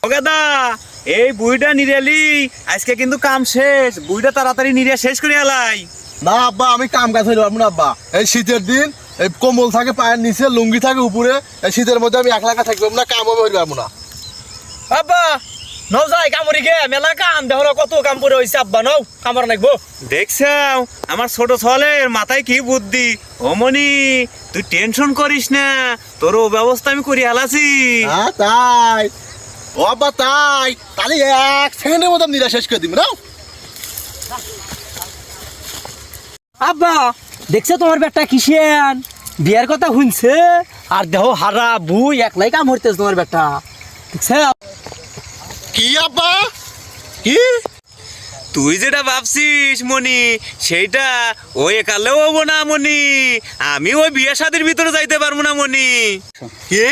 ও গাদা, এই বুইটা নিরেলি আজকে কিন্তু কাম শেষ। বুইটা তাড়াতাড়ি নিরিয়া শেষ করে আলাই। না আব্বা, আমি কাম কাজ হইতে পারবো না আব্বা। এই শীতের দিন এই কম্বল থাকে পায়ের নিচে, লুঙ্গি থাকে উপরে, এই শীতের মধ্যে আমি একলা একা থাকবো না, কাম হইতে পারবো না। আব্বা নও যাই কামড়ি গে মেলা কাম দেখো কত কাম করে হইছে। আব্বা নও কামড় নাকবো। দেখছাও আমার ছোট ছলের মাথায় কি বুদ্ধি। অমনি তুই টেনশন করিস না, তোর ও ব্যবস্থা আমি করি আলাছি। হ্যাঁ তাই? ও আব্বা তাই? তাহলে 1 সেকেন্ডের মধ্যে নিরা শেষ করে দিবি না? আব্বা দেখছো তোমার বেটা কিসেন বিয়ার কথা শুনছে আর দেহ হারা বুই একলাই কাম হইতেছে তোমার বেটা। দেখছো কি আব্বা? কি? তুই যেটা ভাবছিস মনি, সেইটা ওই একালেও হবো না মনি। আমি ওই বিয়ে শাদির ভিতরে যাইতে পারবো না মনি। কি?